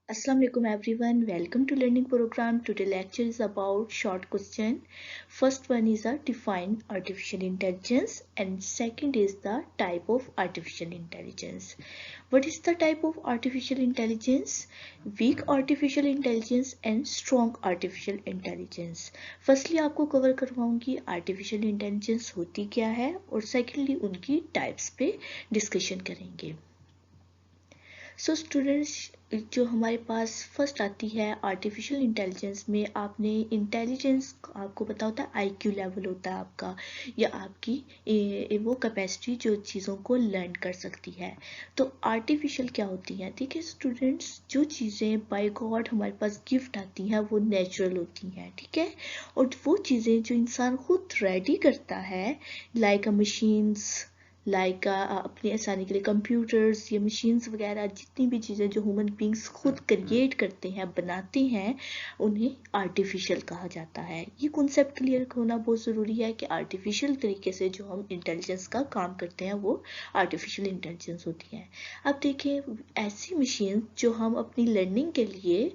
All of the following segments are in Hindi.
Assalamu alaikum everyone. Welcome to learning program. Today lecture is about short question. First one is a define artificial intelligence and second is the type of artificial intelligence. What is the type of artificial intelligence? Weak artificial intelligence and strong artificial intelligence. Firstly आपको कवर करवाऊंगी artificial intelligence होती क्या है और secondly उनकी types पे discussion करेंगे. सो स्टूडेंट्स जो हमारे पास फर्स्ट आती है आर्टिफिशियल इंटेलिजेंस में आपने इंटेलिजेंस आपको पता होता है आईक्यू लेवल होता है आपका या आपकी वो कैपेसिटी जो चीज़ों को लर्न कर सकती है. तो आर्टिफिशियल क्या होती है? देखिए स्टूडेंट्स जो चीज़ें बाय गॉड हमारे पास गिफ्ट आती हैं वो नेचुरल होती हैं, ठीक है, और वो चीज़ें जो इंसान खुद रेडी करता है लाइक अ मशीन्स लाइक अपनी आसानी के लिए कंप्यूटर्स या मशीन्स वगैरह जितनी भी चीज़ें जो ह्यूमन बींग्स खुद क्रिएट करते हैं बनाते हैं उन्हें आर्टिफिशियल कहा जाता है. ये कॉन्सेप्ट क्लियर होना बहुत ज़रूरी है कि आर्टिफिशियल तरीके से जो हम इंटेलिजेंस का काम करते हैं वो आर्टिफिशियल इंटेलिजेंस होती है. अब देखिए ऐसी मशीन जो हम अपनी लर्निंग के लिए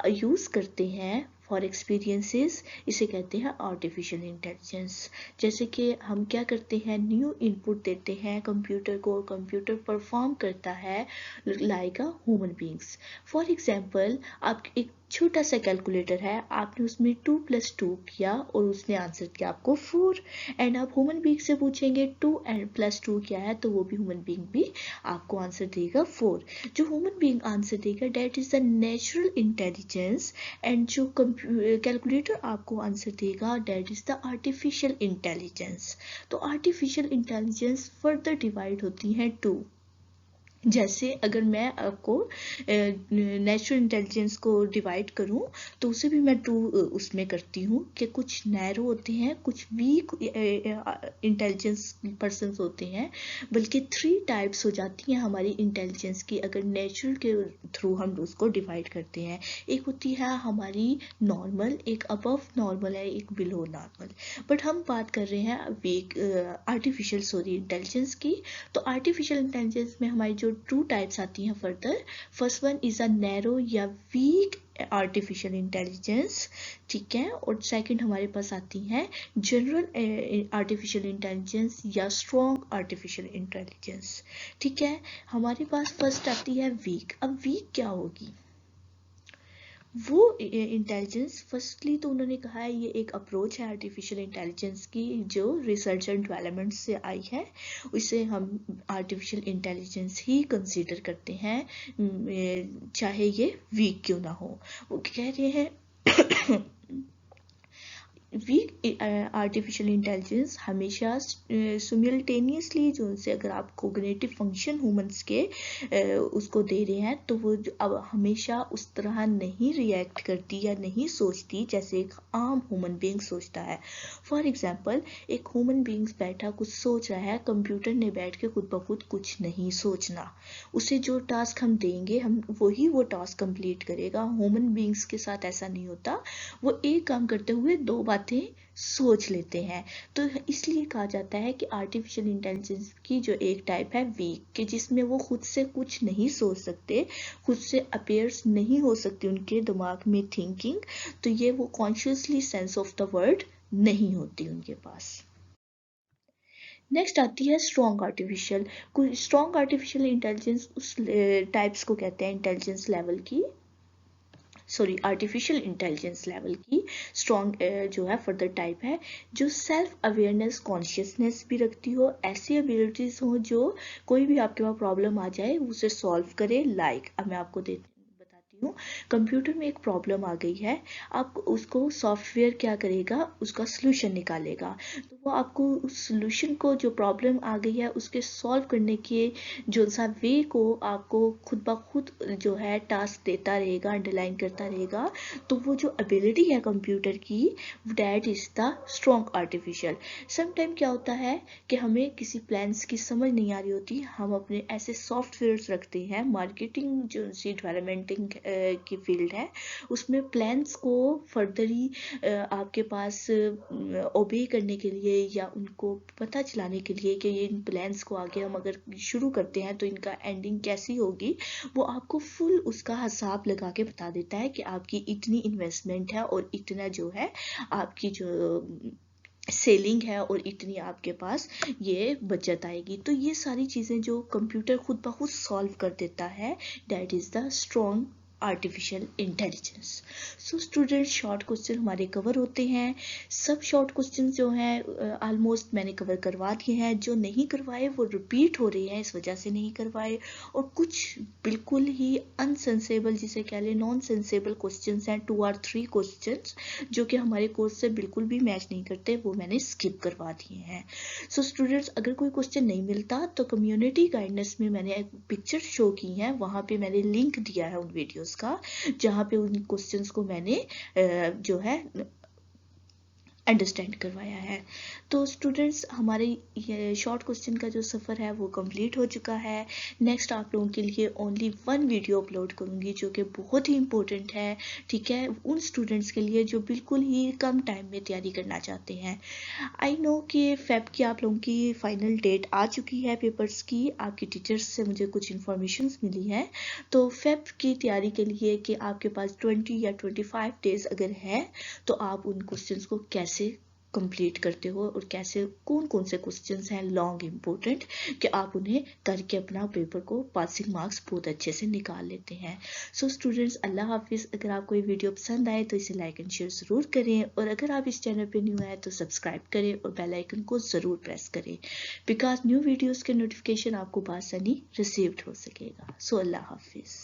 यूज़ करते हैं फॉर एक्सपीरियंसेस इसे कहते हैं आर्टिफिशियल इंटेलिजेंस. जैसे कि हम क्या करते हैं न्यू इनपुट देते हैं कंप्यूटर को और कंप्यूटर परफॉर्म करता है like a human beings. For example आप एक छोटा सा कैलकुलेटर है आपने उसमें 2 + 2 किया और उसने आंसर किया आपको 4 एंड आप ह्यूमन बींग से पूछेंगे 2 + 2 क्या है तो वो भी ह्यूमन बींग भी आपको आंसर देगा 4. जो ह्यूमन बींग आंसर देगा that is the natural intelligence and जो कैलकुलेटर आपको आंसर देगा that is the artificial intelligence. तो आर्टिफिशियल इंटेलिजेंस फर्दर डिवाइड होती हैं 2. जैसे अगर मैं आपको नेचुरल इंटेलिजेंस को डिवाइड करूं तो उसे भी मैं 2 उसमें करती हूँ कि कुछ नैरो होते हैं कुछ वीक इंटेलिजेंस पर्सन्स होते हैं, बल्कि 3 टाइप्स हो जाती हैं हमारी इंटेलिजेंस की अगर नेचुरल के थ्रू हम उसको डिवाइड करते हैं. एक होती है हमारी नॉर्मल, एक अबव नॉर्मल है, एक बिलो नॉर्मल. बट हम बात कर रहे हैं वीक आर्टिफिशियल सॉरी इंटेलिजेंस की. तो आर्टिफिशियल इंटेलिजेंस में हमारी जो 2 टाइप्स आती हैं further. First one is a narrow या वीक आर्टिफिशियल इंटेलिजेंस, ठीक है, और सेकंड हमारे पास आती है जनरल आर्टिफिशियल इंटेलिजेंस या स्ट्रॉन्ग आर्टिफिशियल इंटेलिजेंस. ठीक है, हमारे पास फर्स्ट आती है वीक. अब वीक क्या होगी? वो इंटेलिजेंस फर्स्टली तो उन्होंने कहा है ये एक अप्रोच है आर्टिफिशियल इंटेलिजेंस की जो रिसर्च एंड डेवलपमेंट से आई है. उसे हम आर्टिफिशियल इंटेलिजेंस ही कंसीडर करते हैं चाहे ये वीक क्यों ना हो. वो कह रहे हैं वीक आर्टिफिशियल इंटेलिजेंस हमेशा सिमुलटेनियसली जो उनसे अगर आप कोग्निटिव फंक्शन ह्यूमंस के उसको दे रहे हैं तो वो अब हमेशा उस तरह नहीं रिएक्ट करती या नहीं सोचती जैसे एक आम ह्यूमन बीइंग सोचता है. फॉर एग्जांपल एक ह्यूमन बीइंग्स बैठा कुछ सोच रहा है, कंप्यूटर ने बैठ के खुद ब खुद कुछ नहीं सोचना. उसे जो टास्क हम देंगे हम वही वो टास्क कंप्लीट करेगा. ह्यूमन बीइंग्स के साथ ऐसा नहीं होता, वो एक काम करते हुए 2 बातें सोच लेते हैं. तो इसलिए कहा जाता है कि आर्टिफिशियल इंटेलिजेंस की जो एक टाइप है वीक कि जिसमें वो खुद से कुछ नहीं सोच सकते, खुद से अपेयर्स नहीं हो सकती उनके दिमाग में थिंकिंग, तो ये वो consciously sense of the word नहीं होती उनके पास. नेक्स्ट आती है strong artificial. Strong artificial intelligence उस टाइप्स को कहते हैं इंटेलिजेंस लेवल की आर्टिफिशियल इंटेलिजेंस लेवल की. स्ट्रॉन्ग जो है फर्दर टाइप है जो सेल्फ अवेयरनेस कॉन्शियसनेस भी रखती हो, ऐसी एबिलिटीज हो जो कोई भी आपके पास प्रॉब्लम आ जाए उसे सॉल्व करे. लाइक अब मैं आपको बताती हूँ कंप्यूटर में एक प्रॉब्लम आ गई है, आप उसको सॉफ्टवेयर क्या करेगा उसका सोल्यूशन निकालेगा. तो वो आपको उस सोल्यूशन को जो प्रॉब्लम आ गई है उसके सॉल्व करने के जो सा वे को आपको खुद ब खुद जो है टास्क देता रहेगा, अंडरलाइन करता रहेगा. तो वो जो एबिलिटी है कंप्यूटर की that is the strong artificial. Sometime क्या होता है कि हमें किसी प्लान्स की समझ नहीं आ रही होती, हम अपने ऐसे सॉफ्टवेयर्स रखते हैं मार्केटिंग जो सी डेवलपमेंटिंग की फील्ड है, उसमें प्लान्स को फर्दरली आपके पास ओबे करने के लिए या उनको पता चलाने के लिए कि ये इन प्लान्स को आगे हम अगर शुरू करते हैं तो इनका एंडिंग कैसी होगी, वो आपको फुल उसका हिसाब लगा के बता देता है कि आपकी इतनी इन्वेस्टमेंट है और इतना जो है आपकी जो सेलिंग है और इतनी आपके पास ये बचत आएगी। तो ये सारी चीज़ें जो कंप्यूटर खुद ब खुद सॉल्व कर देता है, that is the strong artificial intelligence. So students, short question हमारे कवर होते हैं। सब शॉर्ट क्वेश्चन जो हैं ऑलमोस्ट मैंने कवर करवा दिए हैं। जो नहीं करवाए वो रिपीट हो रहे हैं, इस वजह से नहीं करवाए। और कुछ बिल्कुल ही अनसेंसेबल, जिसे कह लें नॉन सेंसेबल क्वेश्चन हैं, 2 और 3 क्वेश्चन जो कि हमारे कोर्स से बिल्कुल भी मैच नहीं करते, वो मैंने स्किप करवा दिए हैं। सो स्टूडेंट्स, अगर कोई क्वेश्चन नहीं मिलता तो कम्युनिटी गाइडेंस में मैंने एक पिक्चर शो की है, वहाँ पे मैंने लिंक दिया है उन वीडियोस का, जहाँ पे उन क्वेश्चंस को मैंने जो है अंडरस्टैंड करवाया है। तो स्टूडेंट्स, हमारे ये शॉर्ट क्वेश्चन का जो सफ़र है वो कंप्लीट हो चुका है। नेक्स्ट आप लोगों के लिए ओनली 1 वीडियो अपलोड करूँगी जो कि बहुत ही इंपॉर्टेंट है, ठीक है, उन स्टूडेंट्स के लिए जो बिल्कुल ही कम टाइम में तैयारी करना चाहते हैं। आई नो कि फेब की आप लोगों की फाइनल डेट आ चुकी है पेपर्स की, आपकी टीचर्स से मुझे कुछ इन्फॉर्मेशन मिली है। तो फेब की तैयारी के लिए कि आपके पास 20 या 25 डेज अगर है तो आप उन क्वेश्चंस को कैसे कंप्लीट करते हो और कैसे कौन कौन से क्वेश्चंस हैं लॉन्ग इम्पोर्टेंट कि आप उन्हें करके अपना पेपर को पासिंग मार्क्स बहुत अच्छे से निकाल लेते हैं। सो स्टूडेंट्स, अल्लाह हाफिज़। अगर आपको ये वीडियो पसंद आए तो इसे लाइक एंड शेयर ज़रूर करें, और अगर आप इस चैनल पे न्यू आए तो सब्सक्राइब करें और बेल आइकन को ज़रूर प्रेस करें, बिकॉज न्यू वीडियोज़ के नोटिफिकेशन आपको बआसानी रिसीव्ड हो सकेगा। सो अल्लाह हाफिज़।